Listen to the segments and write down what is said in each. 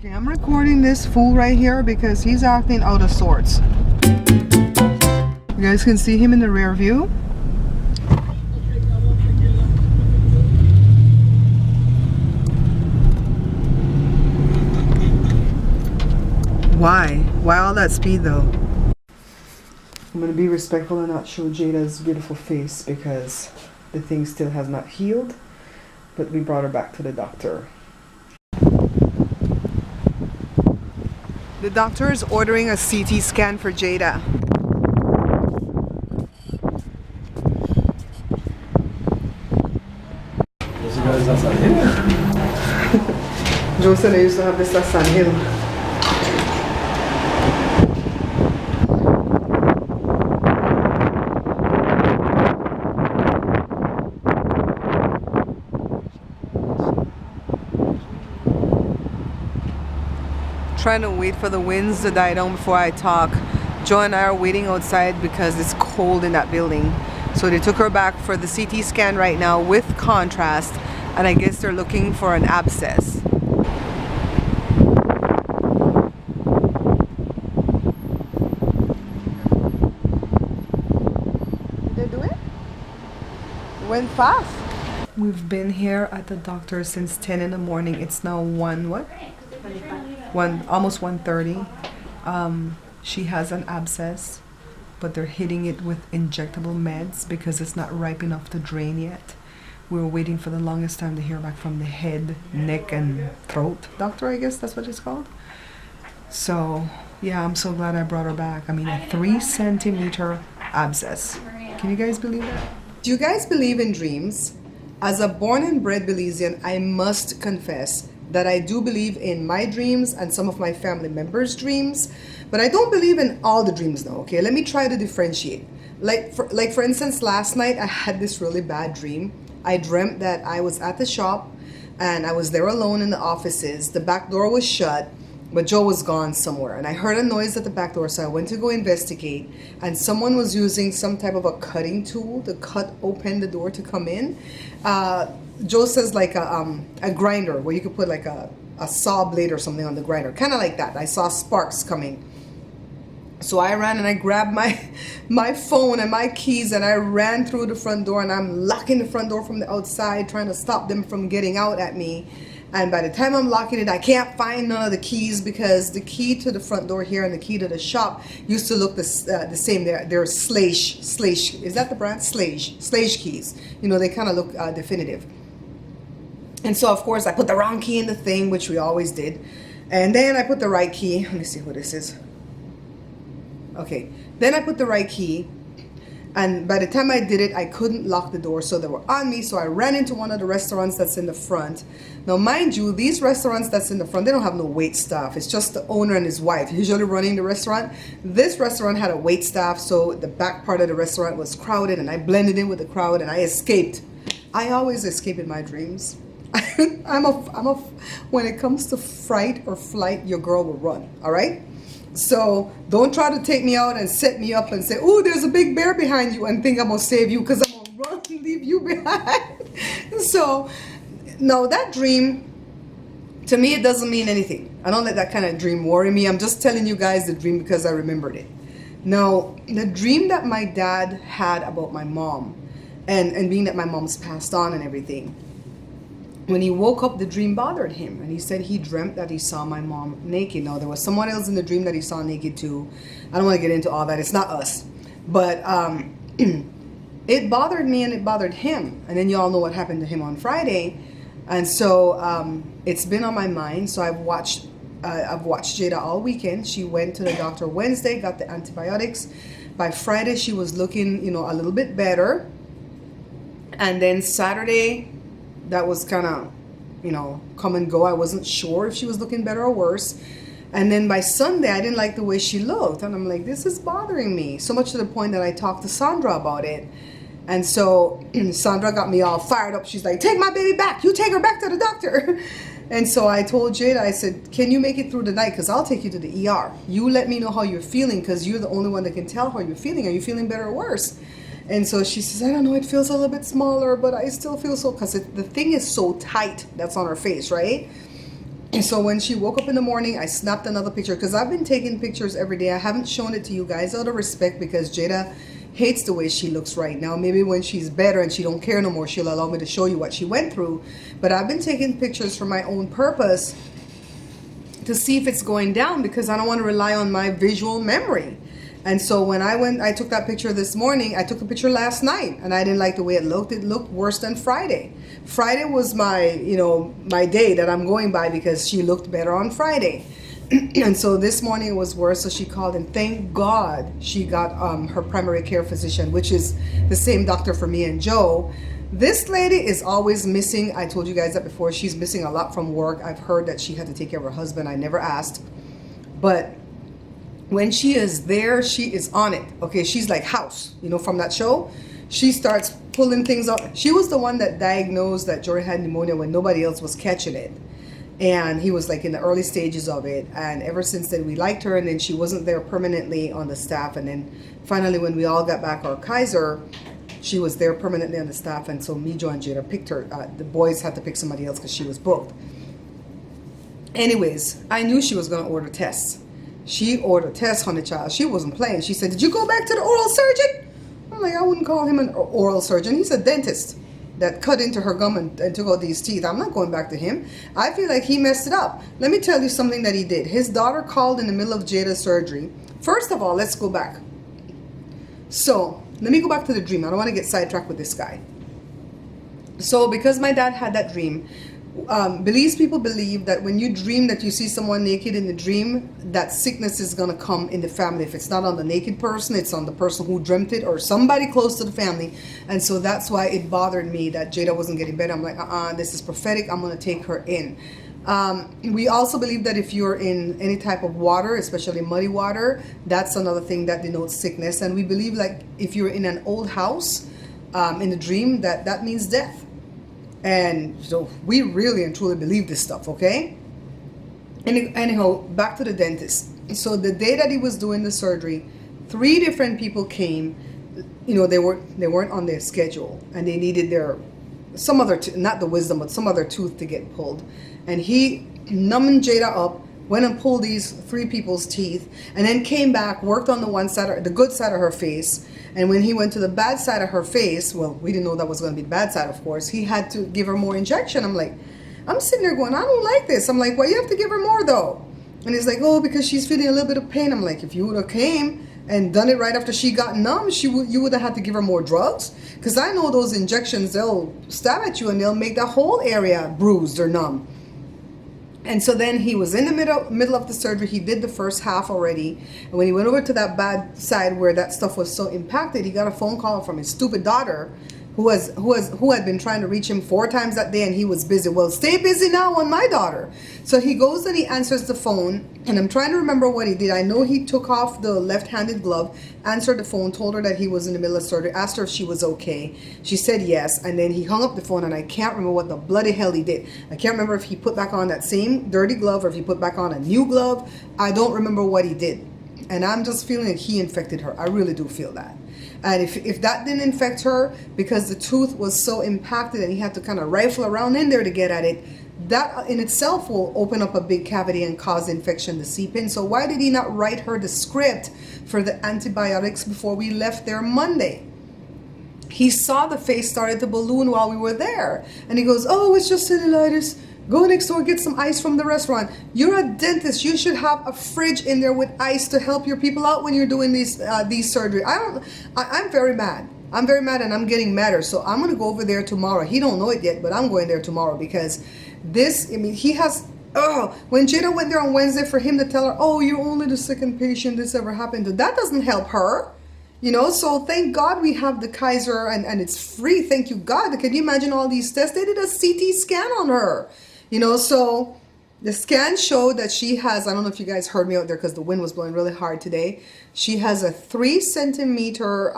Okay, I'm recording this fool right here because he's acting out of sorts. You guys can see him in the rear view. Why? Why all that speed though? I'm gonna be respectful and not show Jada's beautiful face because the thing still has not healed, but we brought her back to the doctor. The doctor is ordering a CT scan for Jada. Joe said I used to have this at San Hill. Trying to wait for the winds to die down before I talk. Joe and I are waiting outside because it's cold in that building. So they took her back for the CT scan right now with contrast, and I guess they're looking for an abscess. Did they do it? It went fast. We've been here at the doctor since 10 in the morning. It's now almost 1:30. She has an abscess, but they're hitting it with injectable meds because it's not ripe enough to drain yet. We were waiting for the longest time to hear back from the head, neck, and throat doctor, I guess that's what it's called. So yeah, I'm so glad I brought her back. I mean, a 3-centimeter abscess. Can you guys believe that? Do you guys believe in dreams? As a born and bred Belizean, I must confess that I do believe in my dreams and some of my family members' dreams, but I don't believe in all the dreams now, okay? Let me try to differentiate. Like for instance, last night I had this really bad dream. I dreamt that I was at the shop and I was there alone in the offices. The back door was shut, but Joe was gone somewhere. And I heard a noise at the back door, so I went to go investigate. And someone was using some type of a cutting tool to cut open the door to come in. Joe says like a grinder where you could put like a saw blade or something on the grinder. Kind of like that. I saw sparks coming. So I ran and I grabbed my phone and my keys and I ran through the front door, and I'm locking the front door from the outside, trying to stop them from getting out at me. And by the time I'm locking it, I can't find none of the keys because the key to the front door here and the key to the shop used to look the same. They're Slage. Is that the brand? Slage keys. You know, they kind of look definitive. And so, of course, I put the wrong key in the thing, which we always did. And then I put the right key. Let me see who this is. Okay. Then I put the right key. And by the time I did it, I couldn't lock the door, so they were on me. So I ran into one of the restaurants that's in the front. Now, mind you, these restaurants that's in the front, they don't have no wait staff. It's just the owner and his wife usually running the restaurant. This restaurant had a wait staff, so the back part of the restaurant was crowded, and I blended in with the crowd, and I escaped. I always escape in my dreams. When it comes to fright or flight, your girl will run, all right? So don't try to take me out and set me up and say, oh, there's a big bear behind you, and think I'm going to save you, because I'm going to run and leave you behind. So, no, that dream, to me, it doesn't mean anything. I don't let that kind of dream worry me. I'm just telling you guys the dream because I remembered it. Now, the dream that my dad had about my mom, and being that my mom's passed on and everything, when he woke up, the dream bothered him, and he said he dreamt that he saw my mom naked. Now, there was someone else in the dream that he saw naked too. I don't want to get into all that. It's not us. But it bothered me and it bothered him. And then you all know what happened to him on Friday. And so it's been on my mind. So I've watched Jada all weekend. She went to the doctor Wednesday, got the antibiotics. By Friday, she was looking, a little bit better. And then Saturday, that was kind of, come and go. I wasn't sure if she was looking better or worse. And then by Sunday, I didn't like the way she looked. And I'm like, this is bothering me. So much to the point that I talked to Sandra about it. And so Sandra got me all fired up. She's like, take my baby back. You take her back to the doctor. And so I told Jada, I said, can you make it through the night? Because I'll take you to the ER. You let me know how you're feeling, because you're the only one that can tell how you're feeling. Are you feeling better or worse? And so she says, I don't know, it feels a little bit smaller, but I still feel so, because the thing is so tight that's on her face, right? And so when she woke up in the morning, I snapped another picture because I've been taking pictures every day. I haven't shown it to you guys out of respect because Jada hates the way she looks right now. Maybe when she's better and she don't care no more, she'll allow me to show you what she went through. But I've been taking pictures for my own purpose to see if it's going down because I don't want to rely on my visual memory. And so when I took that picture this morning. I took the picture last night and I didn't like the way it looked. It looked worse than Friday. Friday was my, my day that I'm going by because she looked better on Friday. And so this morning it was worse. So she called and thank God she got her primary care physician, which is the same doctor for me and Joe. This lady is always missing. I told you guys that before. She's missing a lot from work. I've heard that she had to take care of her husband. I never asked. But when she is there, she is on it. Okay, she's like House, from that show. She starts pulling things up. She was the one that diagnosed that Jory had pneumonia when nobody else was catching it. And he was like in the early stages of it. And ever since then, we liked her. And then she wasn't there permanently on the staff. And then finally, when we all got back our Kaiser, she was there permanently on the staff. And so me, Joe, and Jada picked her. The boys had to pick somebody else because she was booked. Anyways, I knew she was going to order tests. She ordered tests, honey child. She wasn't playing. She said, did you go back to the oral surgeon? I'm like, I wouldn't call him an oral surgeon. He's a dentist that cut into her gum and took out these teeth. I'm not going back to him. I feel like he messed it up. Let me tell you something that he did. His daughter called in the middle of Jada's surgery. First of all, let's go back. So let me go back to the dream. I don't want to get sidetracked with this guy. So because my dad had that dream, Belize people believe that when you dream that you see someone naked in the dream, that sickness is going to come in the family. If it's not on the naked person, it's on the person who dreamt it or somebody close to the family. And so that's why it bothered me that Jada wasn't getting better. I'm like, this is prophetic. I'm going to take her in. We also believe that if you're in any type of water, especially muddy water, that's another thing that denotes sickness. And we believe like if you're in an old house in the dream, that means death. And so we really and truly believe this stuff, okay? Anyhow, back to the dentist. So the day that he was doing the surgery, 3 different people came. They weren't on their schedule, and they needed some other, not the wisdom, but some other tooth to get pulled. And he numbed Jada up, went and pulled these 3 people's teeth, and then came back, worked on the good side of her face. And when he went to the bad side of her face, well, we didn't know that was going to be the bad side, of course. He had to give her more injection. I'm sitting there going, I don't like this. I'm like, why you have to give her more though? And he's like, oh, because she's feeling a little bit of pain. I'm like, if you would have came and done it right after she got numb, you would have had to give her more drugs. Because I know those injections, they'll stab at you and they'll make that whole area bruised or numb. And so then he was in the middle of the surgery. He did the first half already. And when he went over to that bad side where that stuff was so impacted, he got a phone call from his stupid daughter who had been trying to reach him 4 times that day, and he was busy. Well, stay busy now on my daughter. So he goes and he answers the phone, and I'm trying to remember what he did. I know he took off the left-handed glove, answered the phone, told her that he was in the middle of surgery, asked her if she was okay. She said yes, and then he hung up the phone, and I can't remember what the bloody hell he did. I can't remember if he put back on that same dirty glove or if he put back on a new glove. I don't remember what he did. And I'm just feeling like he infected her. I really do feel that. And if that didn't infect her because the tooth was so impacted and he had to kind of rifle around in there to get at it, that in itself will open up a big cavity and cause infection to seep in. So why did he not write her the script for the antibiotics before we left there Monday? He saw the face started to balloon while we were there. And he goes, oh, it's just cellulitis. Go next door, get some ice from the restaurant. You're a dentist. You should have a fridge in there with ice to help your people out when you're doing these surgery. I'm very mad. I'm very mad, and I'm getting madder. So I'm going to go over there tomorrow. He don't know it yet, but I'm going there tomorrow because he has, when Jada went there on Wednesday for him to tell her, oh, you're only the second patient this ever happened to, that doesn't help her. So thank God we have the Kaiser and it's free. Thank you, God. Can you imagine all these tests? They did a CT scan on her. So the scan showed that she has, I don't know if you guys heard me out there because the wind was blowing really hard today. She has a 3 centimeter,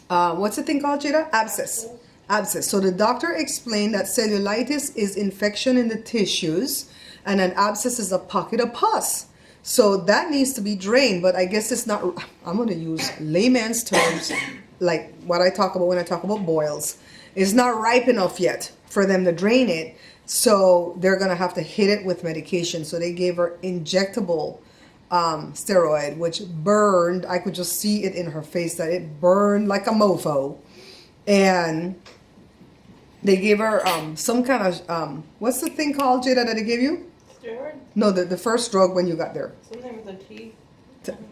what's the thing called, Jada? Abscess. So the doctor explained that cellulitis is infection in the tissues and an abscess is a pocket of pus. So that needs to be drained, but I guess it's not, I'm going to use layman's terms, like what I talk about when I talk about boils. It's not ripe enough yet for them to drain it. So they're gonna have to hit it with medication. So they gave her injectable steroid, which burned. I could just see it in her face that it burned like a mofo. And they gave her some kind of what's the thing called, Jada, that they gave you? Steroid? No, the first drug when you got there. Something with a T.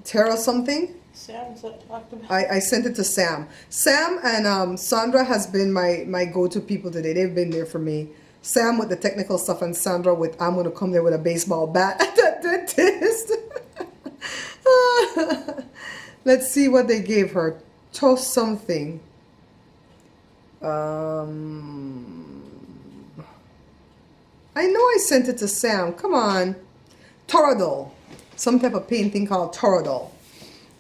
Terra something? Sam's talked about. I sent it to Sam. Sam and Sandra has been my go-to people today. They've been there for me. Sam with the technical stuff and Sandra with I'm going to come there with a baseball bat at the dentist. Let's see what they gave her. Toast something. I know I sent it to Sam. Come on. Toradol. Some type of pain thing called Toradol.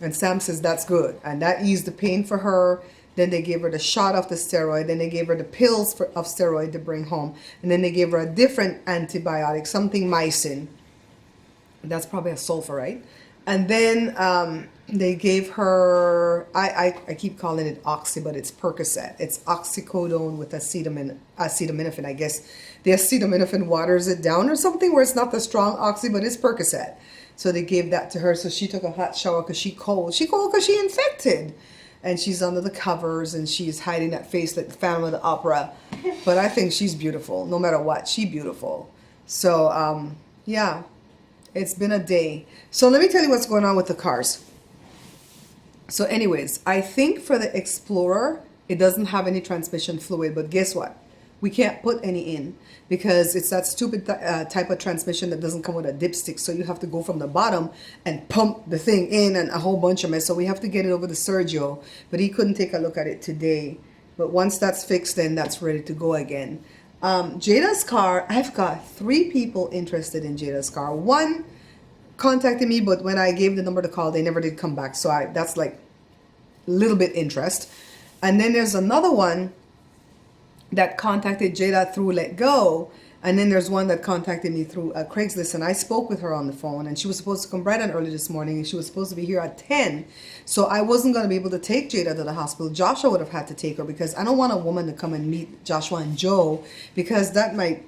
And Sam says that's good. And that eased the pain for her. Then they gave her the shot of the steroid. Then they gave her the pills of steroid to bring home. And then they gave her a different antibiotic, something mycin. That's probably a sulfur, right? And then they gave her, I keep calling it oxy, but it's Percocet. It's oxycodone with acetaminophen. I guess the acetaminophen waters it down or something where it's not the strong oxy, but it's Percocet. So they gave that to her. So she took a hot shower because she cold. She cold because she infected. And she's under the covers and she's hiding that face like the Phantom of the Opera. But I think she's beautiful. No matter what, she's beautiful. So, yeah, it's been a day. So let me tell you what's going on with the cars. So anyways, I think for the Explorer, it doesn't have any transmission fluid. But guess what? We can't put any in because it's that stupid type of transmission that doesn't come with a dipstick. So you have to go from the bottom and pump the thing in and a whole bunch of mess. So we have to get it over to Sergio, but he couldn't take a look at it today. But once that's fixed, then that's ready to go again. Jada's car, I've got 3 people interested in Jada's car. One contacted me, but when I gave the number to call, they never did come back. So that's like a little bit interest. And then there's another one that contacted Jada through Let Go, and then there's one that contacted me through Craigslist, and I spoke with her on the phone, and she was supposed to come bright and early this morning, and she was supposed to be here at 10, so I wasn't going to be able to take Jada to the hospital. Joshua would have had to take her because I don't want a woman to come and meet Joshua and Joe because that might,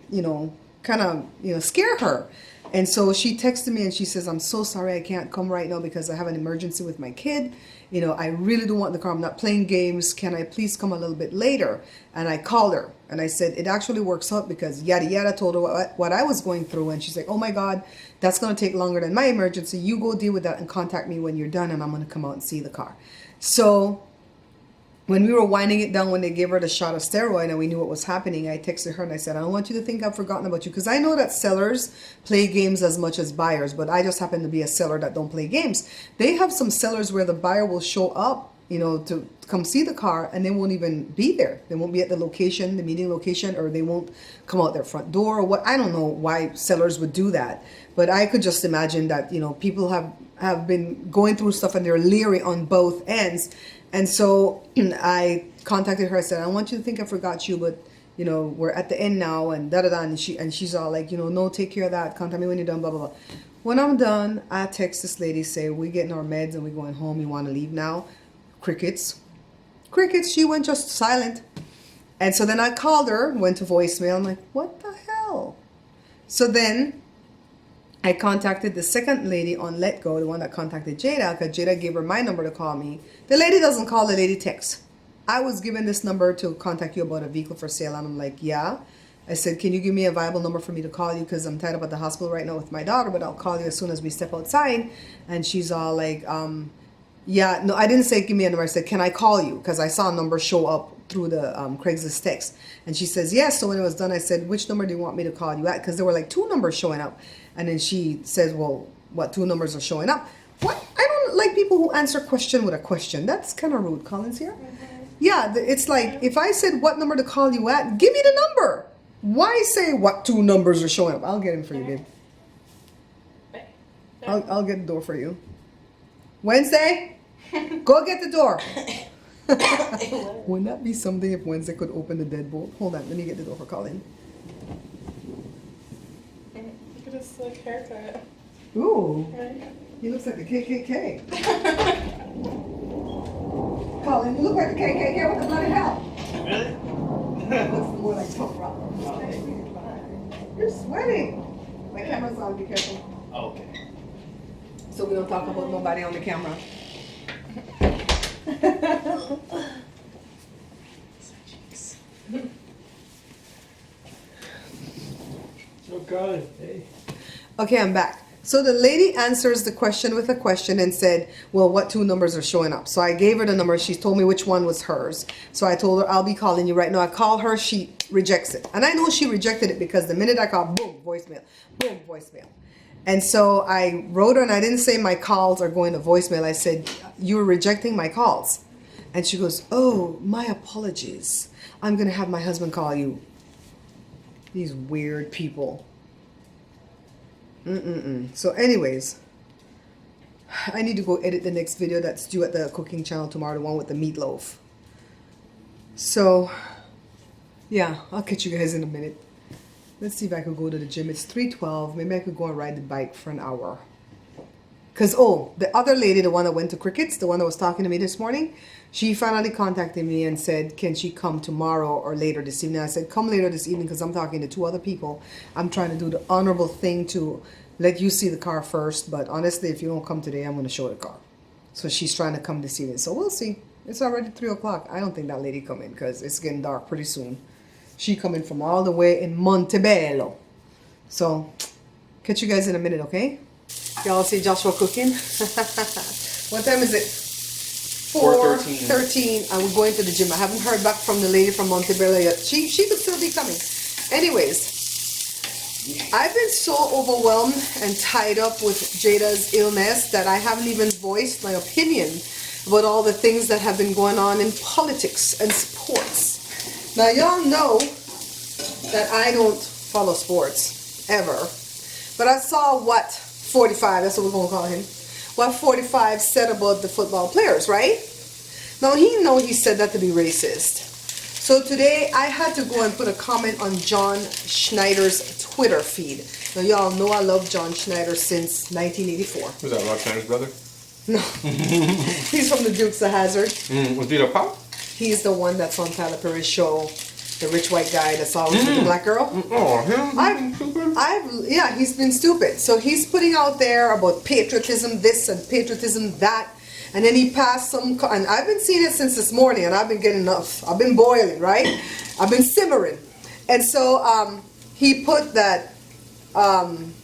kind of, scare her. And so she texted me and she says, I'm so sorry I can't come right now because I have an emergency with my kid. I really don't want the car. I'm not playing games. Can I please come a little bit later? And I called her and I said, it actually works out because yada yada told her what I was going through. And she's like, oh my God, that's going to take longer than my emergency. You go deal with that and contact me when you're done and I'm going to come out and see the car. So when we were winding it down, when they gave her the shot of steroid and we knew what was happening, I texted her and I said, I don't want you to think I've forgotten about you because I know that sellers play games as much as buyers, but I just happen to be a seller that don't play games. They have some sellers where the buyer will show up, to come see the car and they won't even be there. They won't be at the location, the meeting location, or they won't come out their front door or what. I don't know why sellers would do that, but I could just imagine that, people have been going through stuff and they're leery on both ends. And so I contacted her. I said, I want you to think I forgot you, but, we're at the end now and da-da-da. And she's all like, no, take care of that. Contact me when you're done, blah, blah, blah. When I'm done, I text this lady, say, we're getting our meds and we're going home. You want to leave now? Crickets. She went just silent. And so then I called her, went to voicemail. I'm like, what the hell? So then I contacted the second lady on Let Go, the one that contacted Jada, because Jada gave her my number to call me. The lady doesn't call, the lady texts. I was given this number to contact you about a vehicle for sale, and I'm like, yeah. I said, can you give me a viable number for me to call you, because I'm tied up at the hospital right now with my daughter, but I'll call you as soon as we step outside. And she's all like, yeah, no, I didn't say give me a number. I said, can I call you? Because I saw a number show up through the Craigslist text. And she says, yes. So when it was done, I said, which number do you want me to call you at? Because there were like 2 numbers showing up. And then she says, well, what 2 numbers are showing up? What? I don't like people who answer question with a question. That's kind of rude. Collins here? Yeah, it's like, if I said what number to call you at, give me the number. Why say what 2 numbers are showing up? I'll get him for you, babe. I'll get the door for you. Wednesday? Go get the door. Wouldn't that be something if Wednesday could open the deadbolt? Hold on, let me get the door for Colin. Look at his slick haircut. Ooh, Right? he looks like the KKK. Colin, you look like the KKK. What the bloody hell? Really? Looks more like Top Rock. You're sweating. My camera's on, be careful. Okay. So we don't talk about nobody on the camera. Oh God, hey. Okay, I'm back. So the lady answers the question with a question and said, well, what two numbers are showing up? So I gave her the number. She told me which one was hers. So I told her, I'll be calling you right now. I call her, she rejects it. And I know she rejected it because the minute I call, boom, voicemail, boom, voicemail. And so I wrote her, and I didn't say my calls are going to voicemail. I said, you're rejecting my calls. And she goes, oh, my apologies. I'm going to have my husband call you. These weird people. So anyways, I need to go edit the next video that's due at the cooking channel tomorrow, the one with the meatloaf. So, yeah, I'll catch you guys in a minute. Let's see if I can go to the gym. It's 3:12. Maybe I could go and ride the bike for an hour. Because, oh, the other lady, the one that went to crickets, the one that was talking to me this morning, she finally contacted me and said, can she come tomorrow or later this evening? I said, come later this evening because I'm talking to two other people. I'm trying to do the honorable thing to let you see the car first. But honestly, if you don't come today, I'm going to show the car. So she's trying to come this evening. So we'll see. It's already 3 o'clock. I don't think that lady come in because it's getting dark pretty soon. She coming from all the way in Montebello. So catch you guys in a minute, okay? Y'all see Joshua cooking? What time is it? 4:13. And we're going to the gym. I haven't heard back from the lady from Montebello yet. She could still be coming. Anyways, I've been so overwhelmed and tied up with Jada's illness that I haven't even voiced my opinion about all the things that have been going on in politics and sports. Now, y'all know that I don't follow sports ever. But I saw what 45, that's what we're going to call him, what 45 said about the football players, right? Now, he said that to be racist. So today, I had to go and put a comment on John Schneider's Twitter feed. Now, y'all know I love John Schneider since 1984. Was that Rob Schneider's brother? No. He's from the Dukes of Hazzard. Was Jada Pop? He's the one that's on Tyler Perry's show. The rich white guy that's always with the black girl. Oh, him? Yeah, he's been stupid. So he's putting out there about patriotism this and patriotism that. And then he passed some, and I've been seeing it since this morning, and I've been getting enough. I've been boiling, right? I've been simmering. And so he put that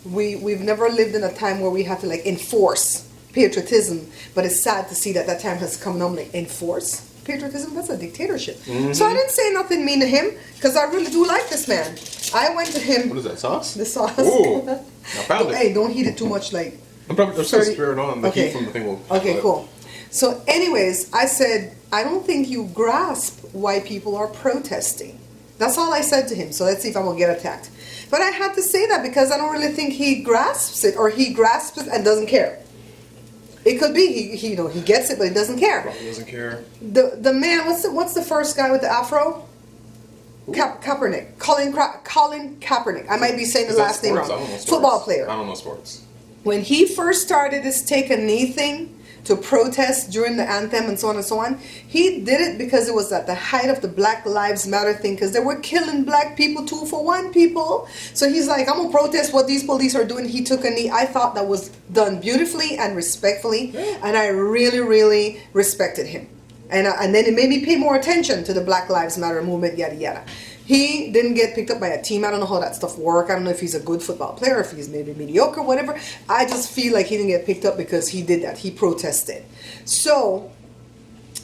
we've never lived in a time where we have to like enforce patriotism, but it's sad to see that that time has come. And I'm like, enforce patriotism? That's a dictatorship. So I didn't say nothing mean to him because I really do like this man. I went to him. What is that, sauce? The sauce. Ooh, I found it. Hey, don't heat it too much. Like I'm still spirit on. The heat from the thing will. Okay, cool. So, anyways, I said, I don't think you grasp why people are protesting. That's all I said to him. So let's see if I'm gonna get attacked. But I had to say that because I don't really think he grasps it, or he grasps it and doesn't care. It could be he gets it, but he doesn't care. Probably doesn't care. The man, what's the first guy with the afro? Kaepernick. Colin Kaepernick. I might be saying the last name wrong. Football player. I don't know sports. When he first started this take a knee thing to protest during the anthem and so on, he did it because it was at the height of the Black Lives Matter thing, because they were killing black people 2 for 1 people. So he's like, I'm going to protest what these police are doing. He took a knee. I thought that was done beautifully and respectfully, and I really, really respected him. And then it made me pay more attention to the Black Lives Matter movement, yada, yada. He didn't get picked up by a team. I don't know how that stuff works. I don't know if he's a good football player, if he's maybe mediocre, whatever. I just feel like he didn't get picked up because he did that. He protested. So,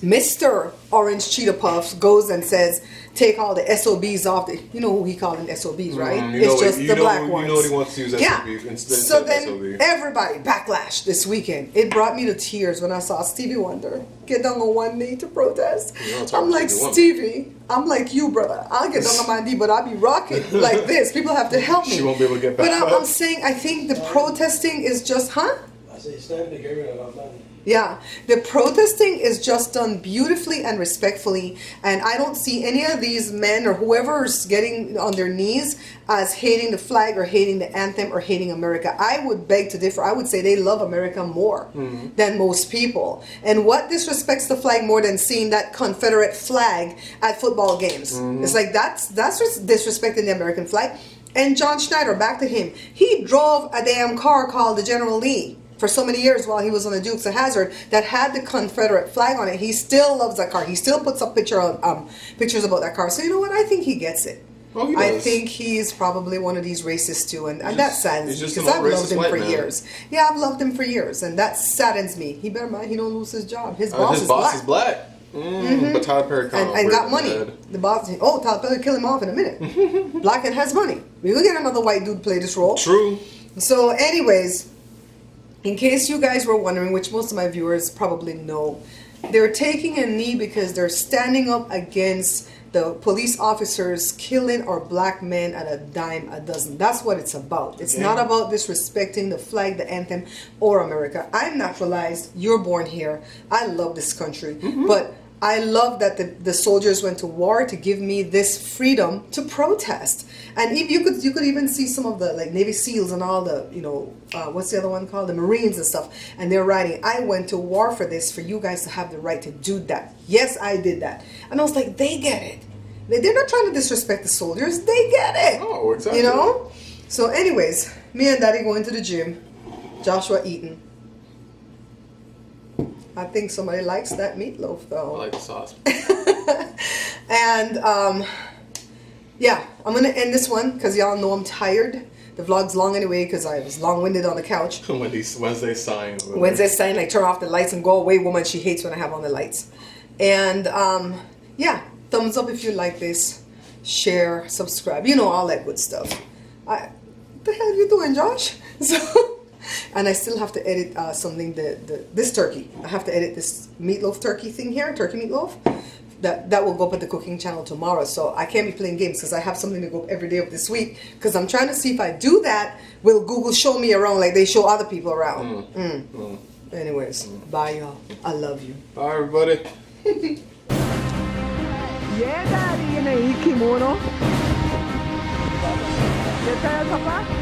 Mr. Orange Cheetah Puffs goes and says, take all the SOBs off. You know who he called them SOBs, right? It's just the black ones. You know what he wants to use SOBs instead so of then SOB. Everybody backlash this weekend. It brought me to tears when I saw Stevie Wonder get down on one knee to protest. I'm like, Stevie, I'm like you, brother. I'll get down on my knee, but I'll be rocking like this. People have to help me. She won't be able to get back But up. I'm saying, I think the protesting is just, I say it's time to get rid of our money. yeah, the protesting is just done beautifully and respectfully, and I don't see any of these men or whoever's getting on their knees as hating the flag or hating the anthem or hating America. I would beg to differ. I would say they love America more than most people. And what disrespects the flag more than seeing that Confederate flag at football games? It's like that's disrespecting the American flag. And John Schneider, back to him. He drove a damn car called the General Lee for so many years while he was on the Dukes of Hazzard that had the Confederate flag on it. He still loves that car. He still puts up pictures about that car. So you know what? I think he gets it. Oh, he I does. think he's probably one of these racists too, and that saddens me he's just because an I've old loved racist him white for man. years. Yeah, I've loved him for years, and that saddens me. He better mind he don't lose his job. His boss, His boss is black. But Tyler Perry and got money. The boss, Tyler Perry kill him off in a minute. Black and has money. We will get another white dude to play this role. True. So, anyways, in case you guys were wondering, which most of my viewers probably know, they're taking a knee because they're standing up against the police officers killing our black men at a dime a dozen. That's what it's about. It's not about disrespecting the flag, the anthem, or America. I'm naturalized. You're born here. I love this country. But I love that the soldiers went to war to give me this freedom to protest. And if you could even see some of the like Navy SEALs and all the, what's the other one called? The Marines and stuff. And they're writing, I went to war for this, for you guys to have the right to do that. Yes, I did that. And I was like, they get it. They're not trying to disrespect the soldiers. They get it. Oh, exactly. You know? So anyways, me and Daddy going to the gym. Joshua eating. I think somebody likes that meatloaf though. I like the sauce. And yeah, I'm gonna end this one because y'all know I'm tired. The vlog's long anyway because I was long-winded on the couch. Wednesday sign. Wednesday's saying like turn off the lights and go away, woman. She hates when I have on the lights. And yeah, thumbs up if you like this. Share, subscribe. You know all that good stuff. What the hell are you doing, Josh? So. And I still have to edit something, this turkey. I have to edit this meatloaf turkey thing here, turkey meatloaf. That will go up at the cooking channel tomorrow. So I can't be playing games because I have something to go up every day of this week. Because I'm trying to see if I do that, will Google show me around like they show other people around. Anyways, bye y'all. I love you. Bye, everybody. Yeah, Daddy, in a kimono. You tell Papa?